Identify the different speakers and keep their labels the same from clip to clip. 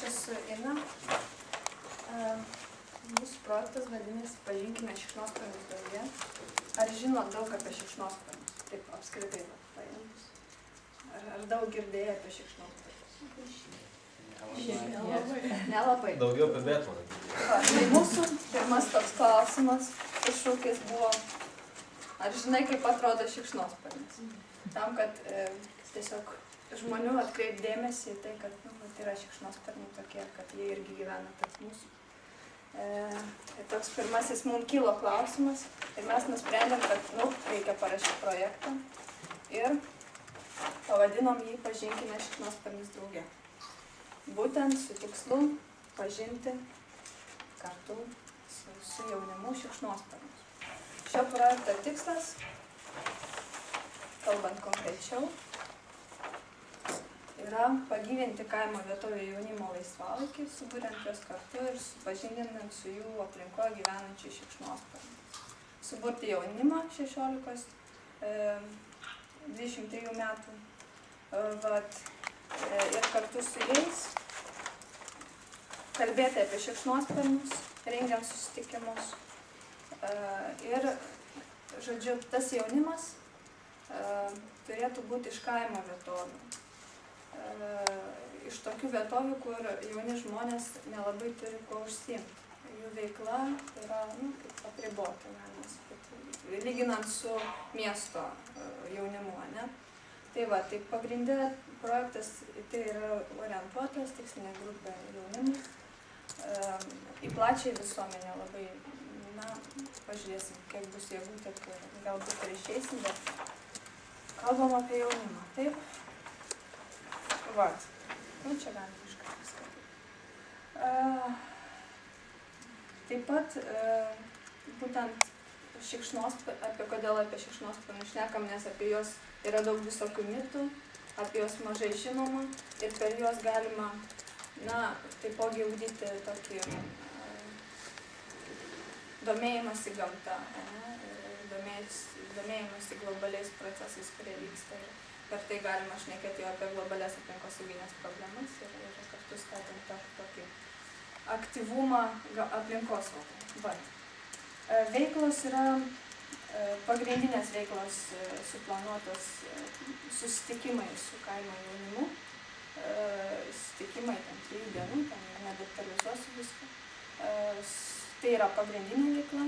Speaker 1: Aš esu Ina. Mūsų projektas vadinasi Pažinkime šikšnosparnius drauge. Ar žinot daug apie šikšnosparnius? Taip, apskritai paėmus. Ar daug girdėjai apie šikšnosparnius? Nelabai.
Speaker 2: Daugiau apie Betmaną.
Speaker 1: Tai mūsų pirmas toks klausimas, iššūkis buvo, ar žinai, kaip atrodo šikšnosparnis? Tam, kad tiesiog žmonių atkreip dėmesį į tai, kad tai yra šikšnosparniai tokie, kad jie irgi gyvena tarp mūsų. Toks pirmasis mums kilo klausimas ir mes nusprendėm, kad reikia parašyti projektą ir pavadinom jį Pažinkime šikšnosparnius drauge. Būtent su tikslu pažinti kartu su jaunimu šikšnosparnius. Šio projekto tikslas, kalbant konkrečiau, yra pagyvinti kaimo vietovių jaunimo laisvalaikį, suburiant juos kartu ir supažindinant su jų aplinkoje gyvenančių šikšnosparniais. Suburti jaunimą 16-23 metų ir kartu su jais kalbėti apie šikšnosparnius, rengiant susitikimus. Ir, žodžiu, tas jaunimas turėtų būti iš kaimo vietovių. Iš tokių vietovių, kur jauni žmonės nelabai turi ko užsiimti. Jų veikla yra apribota, lyginant su miesto jaunimu. Ne? Tai va, tai pagrindė projektas tai yra orientuotas, tikslinė grupė jaunimui, į plačiai visuomenę labai, pažiūrėsim, kiek bus jėgų, tiek galbūt ir išeisim, bet kalbam apie jaunimą, taip? Vat, čia galim kažką paskaityti. Taip pat, būtent kodėl apie šikšnosparnius šnekam, nes apie juos yra daug visokių mitų, apie juos mažai žinoma ir per juos galima, taipogi ugdyti tokį domėjimąsi gamta, domėjimąsi globaliais procesais, kurie vyksta. Per tai galima šnekėti apie globalias aplinkosauginės problemas ir kartu skatinti tokį aktyvumą aplinkosaugai. Veiklos yra pagrindinės veiklos suplanuotos susitikimai su kaimo jaunimu. Susitikimai 3 dienų, nedetalizuosiu viską. Tai yra pagrindinė veikla.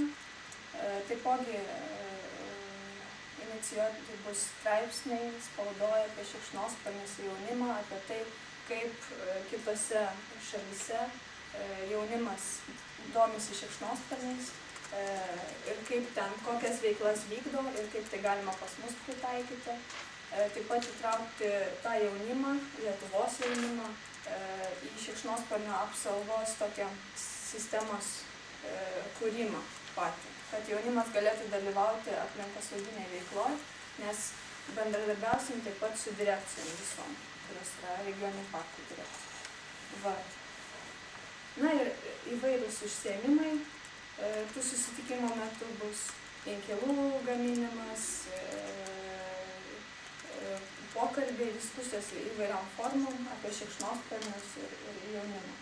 Speaker 1: Taipogi inicijuoti bus straipsniai spaudoje apie šikšnosparnius jaunimą, apie tai, kaip kitose šalyse jaunimas domisi šikšnosparniais ir kaip ten, kokias veiklas vykdo ir kaip tai galima pas mus pritaikyti. Taip pat įtraukti tą jaunimą, Lietuvos jaunimą, į šikšnosparnio apsaugos tokią sistemos kūrimą patį, kad jaunimas galėtų dalyvauti aplinkosauginėje veikloje, nes bendradarbiausim taip pat su direkcijom visom, kurios yra regioninių parkų direkcija. Ir įvairūs užsiėmimai. Tų susitikimo metu bus inkilų gaminimas, pokalbiai, diskusijos įvairiom formom apie šikšnosparnius ir jaunimą.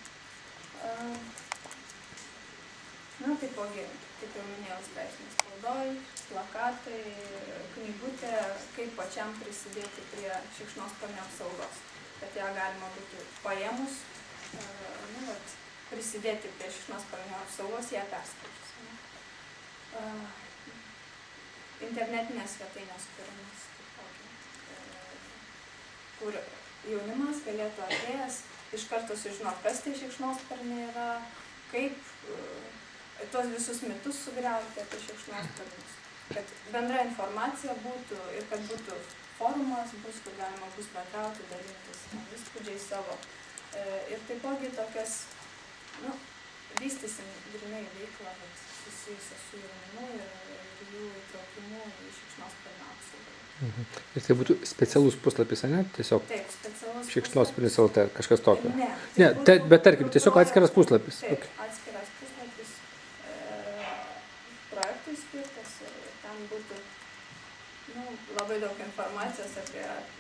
Speaker 1: Taipogi, kaip jau minėjau, straipsnis spaudoj, plakatai, knygutė, kaip pačiam prisidėti prie šikšnosparnio apsaugos, kad ją galima būtų paėmus, prisidėti prie šikšnosparnio apsaugos, ją perskaičius. Internetinės svetainės kūrimas, kur jaunimas galėtų atėjęs iš karto sužinoti, kas tai šikšnosparniai yra, kaip tuos visus mitus sugriauti apie šikšnosparnius, kad bendra informacija būtų ir kad būtų forumas, kur galima bus bendrauti, dalintis įspūdžiais savo. Ir taipogi tokias vystysim grynai veiklą susijusią su jaunimu ir jų įtraukimu į šikšnosparnio apsaugą.
Speaker 3: Ir tai būtų specialus puslapis, ne? Tiesiog
Speaker 1: taip, specialus
Speaker 3: šikšnosparnis LT, kažkas tokio.
Speaker 1: Ne,
Speaker 3: bet tarkim, tiesiog atskiras puslapis.
Speaker 1: Taip, atskiras puslapis projektui skirtas ir ten būtų labai daug informacijos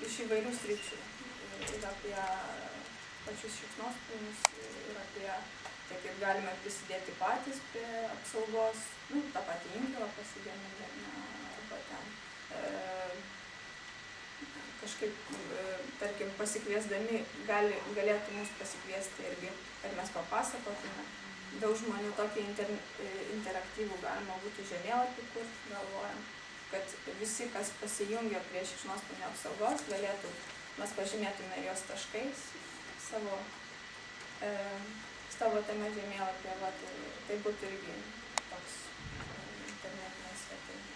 Speaker 1: iš įvairių sričių ir apie pačius šikšnosparnius ir apie tai, kaip galime prisidėti patys prie apsaugos, tą patį inkilą pasigamindami arba ten kažkaip, tarkim, pasikviesdami, galėtų mus pasikviesti irgi, kad mes papasakotume. Daug žmonių tokį interaktyvų galima būtų žemėlapį, kur galvojam, kad visi, kas pasijungia prie šikšnosparnių apsaugos, galėtų, mes pažymėtume jos taškais savo tame žemėlapyje, tai būtų irgi toks internetinė svetainė.